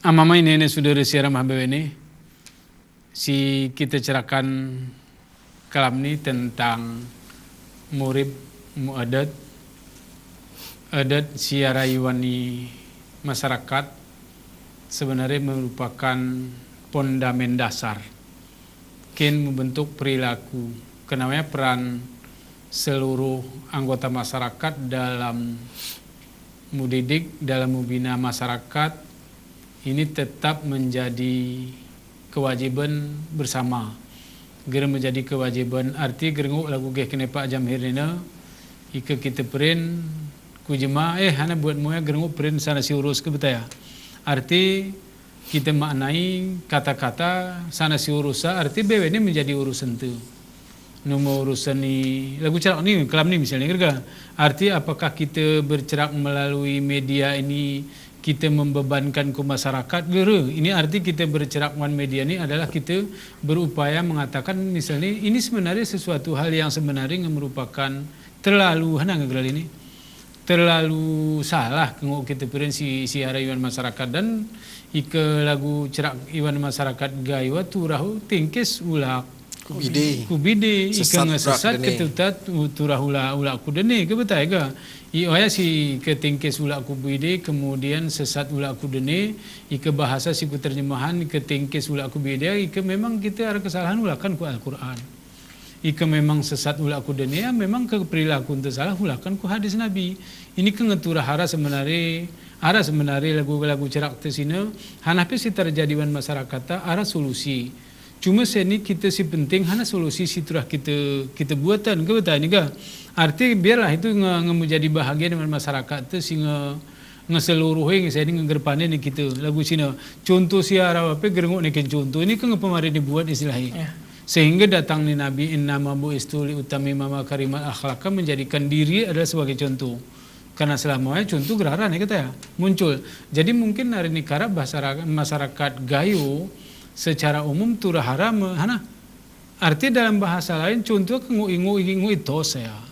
Amama ini saudara siaram habib ini si kita cerahkan kalam ni tentang murib muadat adat siarayuani masyarakat sebenarnya merupakan fondamen dasar membentuk perilaku kenamanya peran seluruh anggota masyarakat dalam mendidik, dalam membina masyarakat ini tetap menjadi kewajiban bersama. Gera menjadi kewajiban arti gerenguk lagu ke kene Pak Jamhir nina ika kita perin ku jema hana buat moya gerenguk perin sana si urus ke betaya. Arti kita maknai kata-kata sana si urusa arti bewe ini menjadi urusan tu. Nomor urusan ni lagu cerak ni kelam ni misalnya gerga. Arti apakah kita bercerak melalui media ini kita membebankan ke masyarakat gera. Ini arti kita bercerak dengan media ni adalah kita berupaya mengatakan misalnya ini sebenarnya sesuatu hal yang sebenarnya merupakan terlalu hana geral ini. Terlalu salah kalau kita perin si arayuan masyarakat dan ika lagu cerak iwan masyarakat gaywa turahu tingkis ulak kubide ika ngasesat ketutat turahula ulak kudene ke betai ke iaya si ketingkis ulak kubide kemudian sesat ulak kudene ika bahasa si terjemahan ketingkis ulak kubide ika memang kita ada kesalahan ulakan ku Al-Quran ika memang sesat ulak kudene ya memang ke perilaku salah ulakan ku hadis Nabi ini kengeturah hara sebenarnya lagu-lagu cerak tersina hanapi si terjadian masyarakat ada solusi cuma seni kita si penting hana solusi si turah kita buatan ke betul ni ke arti biarlah itu menjadi bahagian dengan masyarakat tu sehingga ngeseluruhnya saya ni ngerpanen ni kita lagu sini contoh siara apa gerengok ni contoh ini kan pemari dibuat istilahnya sehingga datang ni Nabi innama bu'istu li utami mama karimal akhlaq menjadikan diri adalah sebagai contoh. Karena selamanya contoh geraran ya kata ya muncul. Jadi mungkin hari ini karena masyarakat gayo secara umum turah haram hana. Arti dalam bahasa lain contoh kengu itu saya.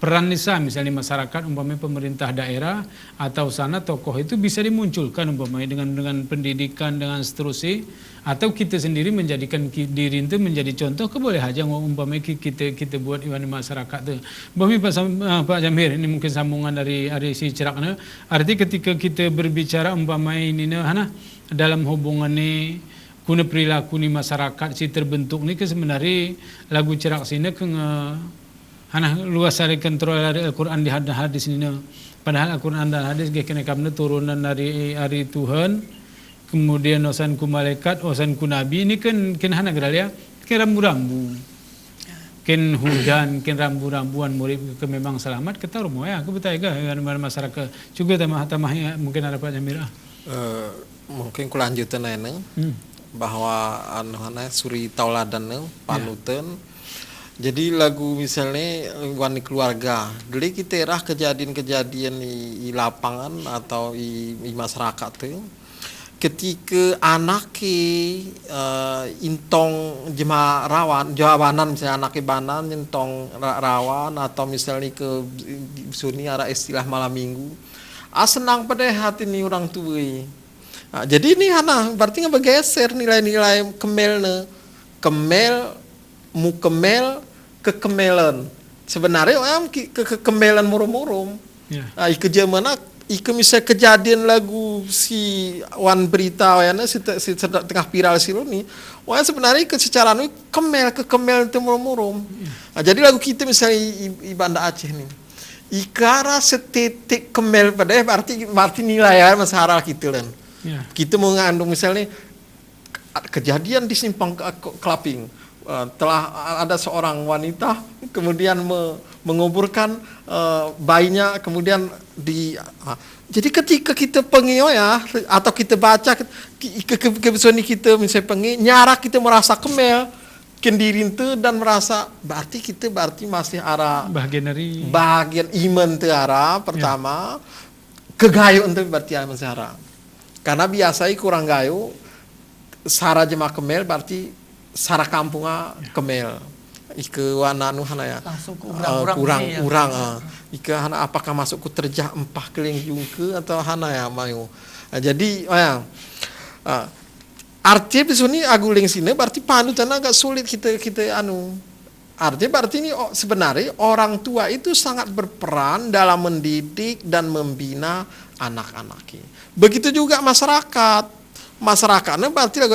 Peran nisa misalnya masyarakat umpamanya pemerintah daerah atau sana tokoh itu bisa dimunculkan umpamanya dengan pendidikan dengan seterusnya atau kita sendiri menjadikan diri itu menjadi contoh boleh aja umpamanya kita buat iwan masyarakat tu. Bami Pak Jamhir ini mungkin sambungan dari si ceraknya. Arti ketika kita berbicara umpamanya ini hana dalam hubungan ni guna perilaku ni masyarakat si terbentuk ni ke sebenarnya lagu cerak sini ke hana luas dari kontrol dari Al-Quran di hadis ini. Padahal Al-Quran dan hadis kena kamna turunan dari Tuhan, kemudian osan ku malaikat, osan ku nabi ini kan hana geral ya, kan rambu-rambu. Kan hujan, kan rambu-rambuan murid ke memang selamat kita rumah ya, ke betul ke masyarakat. Juga tamah ya, mungkin ada Pak Jamir. Mungkin kelanjutan ini bahwa hana suri tauladan panutan. Jadi lagu misalnya wani keluarga, dulu kita erah kejadian-kejadian di lapangan atau di masyarakat tuh, ketika anak intong jema rawan, jawabanan misalnya anak banan intong rawan atau misalnya ke suni ada istilah malam minggu, senang pada hati ni orang tua. Nah, jadi ini hana berarti ngebegeser nilai-nilai kemel kekemelan sebenarnya kekemelan murum-murum ike jamana ike misal kejadian lagu si wan berita wayana si tengah viral siluni wah sebenarnya secara nu kekemel itu murum-murum jadi lagu kita misalnya i Banda Aceh nih ikara setitik kemel pada berarti nilai ya masyarakat kita kan kita mengandung misalnya kejadian di simpang Kelaping telah ada seorang wanita kemudian menguburkan bayinya kemudian jadi ketika kita pengi ya atau kita baca kebetulan kita misalnya pengi nyara kita merasa kemel kendiri itu dan merasa berarti masih arah bagian iman itu arah pertama kegayu itu berarti masih arah karena biasanya kurang gayu sara jemaah kemel berarti sara kampungnya kemel ike wana anu hana ya langsung kurang ike hana apakah masuk ku terjah empah keling jungke atau hana ya mayu jadi Artinya di sini aguling sini berarti panutan agak sulit kita artinya berarti ini sebenarnya orang tua itu sangat berperan dalam mendidik dan membina anak-anaknya. Begitu juga masyarakatnya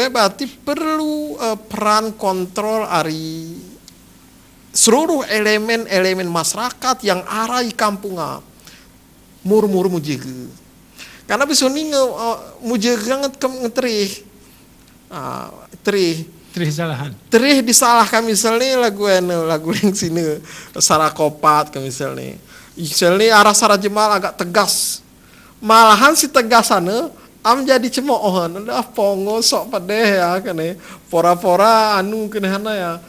berarti perlu peran kontrol dari seluruh elemen masyarakat yang arai kampungnya mur-mur mujege. Karena bisa ni mujege ngetrih Terih disalahkan misalnya lagu yang sini sarakopat ke misalnya arah sara jemal agak tegas, malahan si tegasannya jadi cemoohan udah pongo sok padeh ya kan pora-pora kenehana ya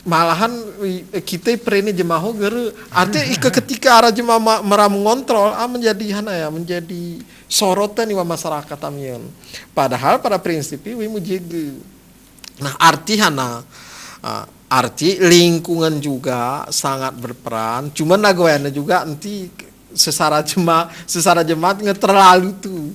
malahan kita perene jemaho geure artinya ketika arah jemaah meram ngontrol menjadi sorotan di masyarakat amyeun. Padahal pada prinsipnya we mujege. Nah, arti lingkungan juga sangat berperan. Cuman nagoyana juga nanti sesara jemaat terlalu tuh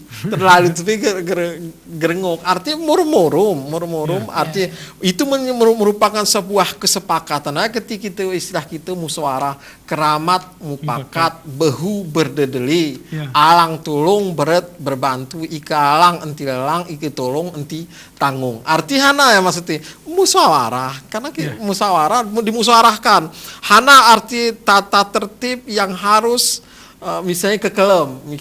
gerengok artinya murmurum artinya itu merupakan sebuah kesepakatan ketika itu istilah kita musyawarah keramat mupakat behu berdedeli alang tulung berbantu ika alang enti lelang iki tolong enti tanggung arti hana ya maksudnya musyawarah karena musyawarah dimusyawarahkan hana arti tata tertib yang harus misalnya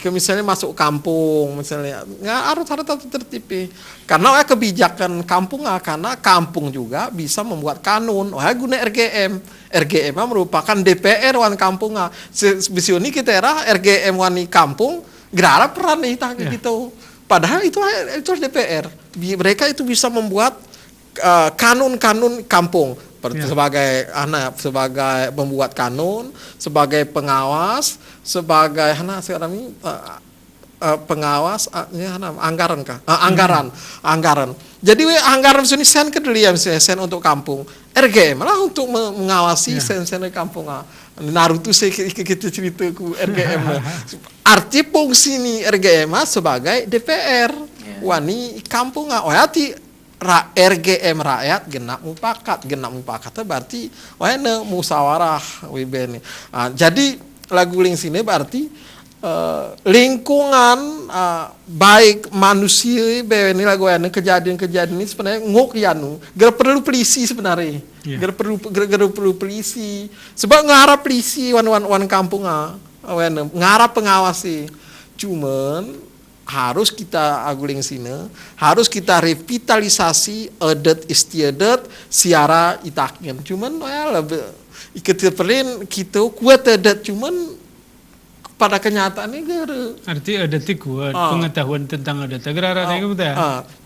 misalnya masuk kampung misalnya harus ada tata tertib karena kebijakan kampung karena kampung juga bisa membuat kanun guna RGM merupakan DPR wan kampung bisuni kita era RGM wani kampung gerara peran gitu padahal itu DPR mereka itu bisa membuat kanun-kanun kampung sebagai pembuat kanun, sebagai pengawas, sebagai pengawas anggaran. Jadi anggaran sini sen kedeli sen untuk kampung. RGM lah untuk mengawasi sen kampung. Naruto kita cerita ku RGM. Arti fungsi ni RGM sebagai DPR. Wani kampung RGM rakyat genap mupakat berarti musyawarah wibeni. Jadi lagu ling sini berarti lingkungan baik manusia ini lagu kejadian ini sebenarnya perlu polisi sebenarnya. Perlu polisi sebab ngarap polisi wan kampung ngarap pengawasi. Cuman harus kita aguling sini, harus kita revitalisasi adat istiadat siara itaknya. Cuman lebih kita kuat adat cuman pada kenyataannya arti adat kuat pengetahuan tentang adat gerara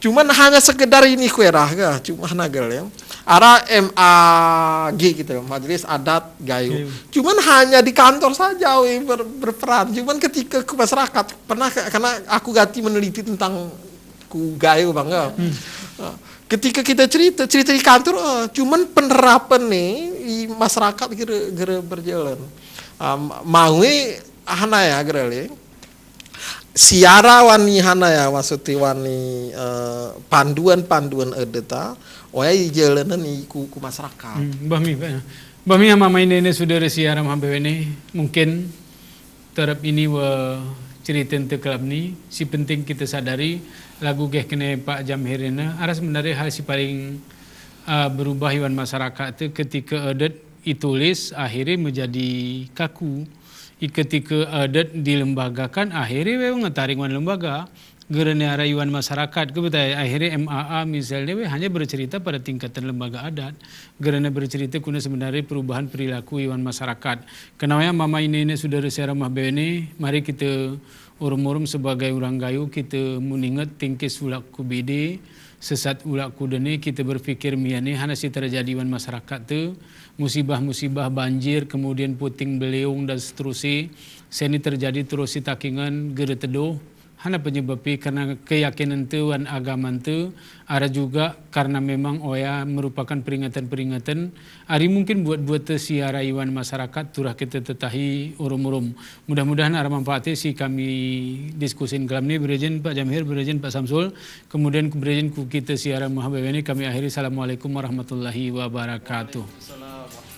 cuman hanya sekedar ini kuerah cuma nagal ya ara MAG gitu majelis adat gayo cuman hanya di kantor saja berperan cuman ketika ke masyarakat pernah karena aku ganti meneliti tentang ku gayo bangga ketika kita cerita di kantor cuman penerapan nih di masyarakat kira berjalan mau hana ya gerali siara wani hana ya maksudnya wani panduan edeta jalanan ku masyarakat. Bami yang mama ini sudah siara mahabe ini mungkin terap ini cerita tentang kelab ni si penting kita sadari lagu kene Pak Jamhirina ada sebenarnya hal si paling berubah iwan masyarakat itu ketika adat ditulis akhirnya menjadi kaku. Ketika adat dilembagakan akhirnya memang ngetaringan lembaga gerane rayuan masyarakat kebetulan akhirnya MAA misalnya hanya bercerita pada tingkatan lembaga adat gerane bercerita kuna sebenarnya perubahan perilaku iwan masyarakat kenapa mama ini sudah secara mahbene mari kita urum sebagai orang gayu kita meningat tingkis ulak kubede sesat ulak kudene kita berpikir miane hana si terjadi iwan masyarakat tu musibah-musibah banjir, kemudian puting beliung dan seterusnya. Seni terjadi terus si takingan gede teduh, hana penyebabnya karena keyakinan tu dan agama tu, ada juga karena memang oya merupakan peringatan-peringatan. Hari mungkin buat siara iwan masyarakat turah kita tetahi urum-urum. Mudah-mudahan ada manfaatnya si kami diskusin kelam ni berejen Pak Jamhir, berejen Pak Samsul, kemudian berejen kita siara Mahabebe ini kami akhiri. Assalamualaikum warahmatullahi wabarakatuh.